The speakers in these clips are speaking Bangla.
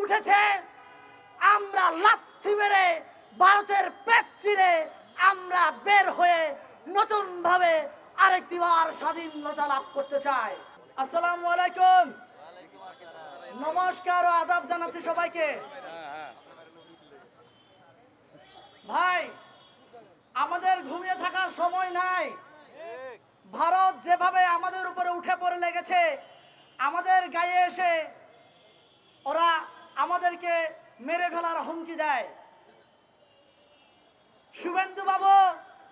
উঠেছে, আমরা লাথি মেরে ভারতের পেট চিরে আমরা বের হয়ে নতুন ভাবে আরেকটিবার স্বাধীনতা লাভ করতে চাই। আসসালামু আলাইকুম, নমস্কার ও আদাব জানাচ্ছি সবাইকে। ভাই, আমাদের ঘুমিয়ে থাকার সময় নাই। ভারত যেভাবে আমাদের উপরে উঠে পড়ে লেগেছে, আমাদের গায়ে এসে ওরা আমাদেরকে মেরে ফেলার হুমকি দেয়। শুভেন্দু বাবু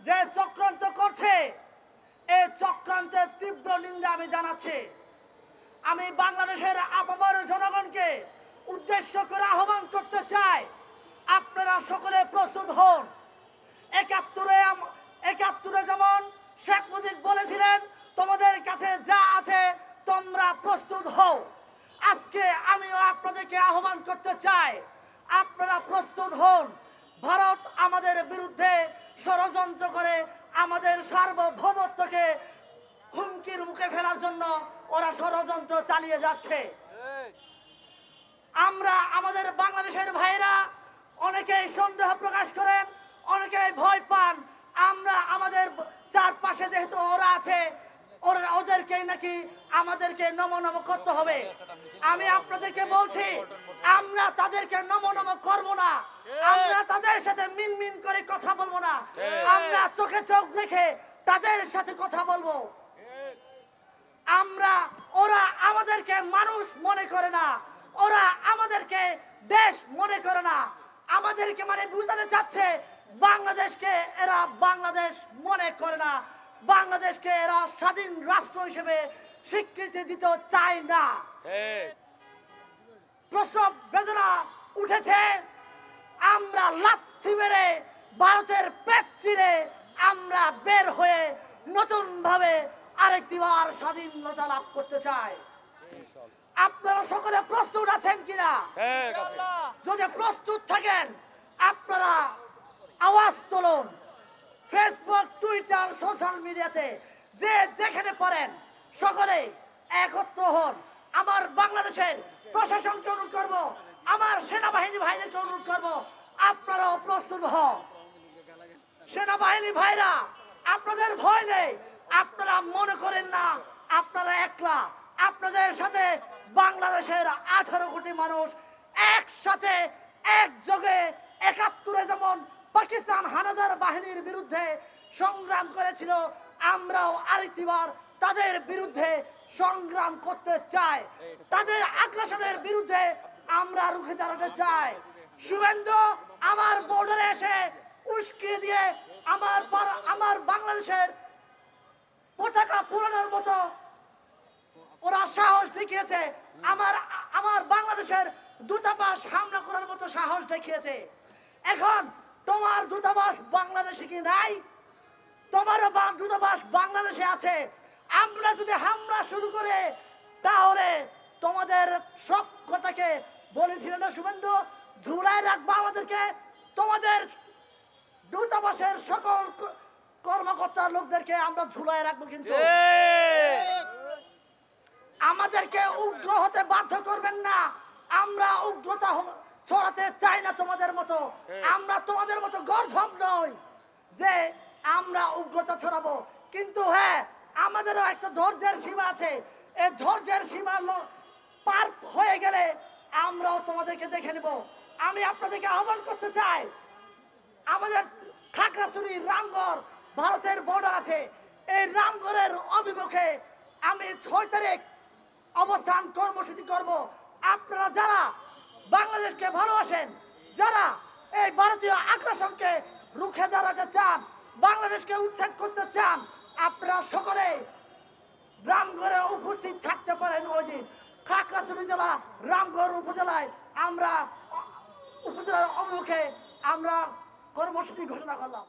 যে চক্রান্ত করছে, এই চক্রান্তের তীব্র নিন্দা আমি জানাচ্ছি। আমি বাংলাদেশের আপামর জনগণকে উদ্দেশ্য করে আহ্বান করতে চাই, আপনারা সকলে প্রস্তুত হন। ৭১ যেমন শেখ মুজিব বলেছিলেন, তোমাদের কাছে যা আছে তোমরা প্রস্তুত হও। আজকে আমিও আপনাদেরকে আহ্বান করতে চাই, আপনারা প্রস্তুত হন। ভারত আমাদের বিরুদ্ধে ষড়যন্ত্র করে আমাদের সার্বভৌমত্বকে হুমকির মুখে ফেলার জন্য ওরা ষড়যন্ত্র চালিয়ে যাচ্ছে। আমরা আমাদের বাংলাদেশের ভাইরা অনেকেই সন্দেহ প্রকাশ করেন, অনেকেই ভয় পান। আমরা আমাদের চারপাশে যেহেতু ওরা আছে, ওদেরকেই নাকি আমাদেরকে নম করতে হবে। আমি আপনাদেরকে বলছি, আমরা তাদেরকে নম করব না, আমরা তাদের সাথে মিনমিন করে কথা বলবো না, আমরা চোখে চোখ রেখে তাদের সাথে কথা বলবো। ওরা আমাদেরকে মানুষ মনে করে না, ওরা আমাদেরকে দেশ মনে করে না। আমাদেরকে মানে বুঝাতে চাচ্ছে বাংলাদেশকে এরা বাংলাদেশ মনে করে না, বাংলাদেশকে এরা স্বাধীন রাষ্ট্র হিসেবে স্বীকৃতি দিতে চায় না। প্রসব বেদনা উঠেছে, আমরা লাথি মেরে ভারতের পেট চিরে আমরা বের হয়ে নতুন ভাবে আরেকটিবার স্বাধীনতা লাভ করতে চাই। আপনারা সকলে প্রস্তুত আছেন কিনা? যদি প্রস্তুত থাকেন আপনারা আওয়াজ তুলুন। ফেসবুক, টুইটার, সোশ্যাল মিডিয়াতে যে যেখানে পারেন সকলে একত্র হন। আমার বাংলাদেশের প্রশাসনকে অনুরোধ করব, আমার সেনাবাহিনী ভাইদেরকে অনুরোধ করব, আপনারাও প্রস্তুত হন। সেনাবাহিনী ভাইরা, আপনাদের ভয় নেই, আপনারা মনে করেন না আপনারা একলা। আপনাদের সাথে বাংলাদেশের 18 কোটি মানুষ একসাথে একযোগে ৭১ যেমন পাকিস্তান হানাদার বাহিনীর বিরুদ্ধে সংগ্রাম করেছিল, আমরাও আরেকটিবার তাদের বিরুদ্ধে সংগ্রাম করতে চাই। তাদের আগ্রাসনের বিরুদ্ধে আমরা রুখে দাঁড়াতে চাই। শুভেন্দু আমার বর্ডারে এসে উস্কে দিয়ে আমার বাংলাদেশের পতাকা পুরানোর মতো ওরা সাহস দেখিয়েছে, আমার বাংলাদেশের দূতাবাস হামলা করার মতো সাহস দেখিয়েছে। এখন তোমার দূতাবাস বাংলাদেশে কি নাই? তোমারও দূতাবাস বাংলাদেশে আছে। আমরা যদি হামলা শুরু করে তাহলে তোমাদের সব কথাকে বলেছিলেন না শুভেন্দু, ঝুলায় রাখবা আমাদেরকে। তোমাদের দূতাবাসের সকল কর্মকর্তা লোকদেরকে আমরা ঝুলায় রাখবো, কিন্তু আমাদেরকে উগ্র হতে বাধ্য করবেন না। আমরা উগ্রতা ছড়াতে চাই না তোমাদের মতো। আমরা তোমাদের মতো গর্ধব নই যে আমরা উগ্রতা ছড়াবো। কিন্তু হ্যাঁ, আমাদেরও একটা ধৈর্যের সীমা আছে। এই ধৈর্যের সীমা পার হয়ে গেলে আমরাও তোমাদেরকে দেখে নেব। আমি আপনাদেরকে আহ্বান করতে চাই, আমাদের খাগড়াছড়ি, রামগড় ভারতের বর্ডার আছে, এই রামগড়ের অভিমুখে আমি 6 তারিখ অবস্থান কর্মসূচি করব। আপনারা যারা বাংলাদেশকে ভালোবাসেন, যারা এই ভারতীয় আগ্রাসনকে রুখে দাঁড়াতে চান, বাংলাদেশকে উচ্ছেদ করতে চান, আপনারা সকলে রামগড়ে উপস্থিত থাকতে পারেন। ওই দিন খাগড়াছড়ি জেলা রামগড় উপজেলায় উপজেলার অভিমুখে আমরা কর্মসূচি ঘোষণা করলাম।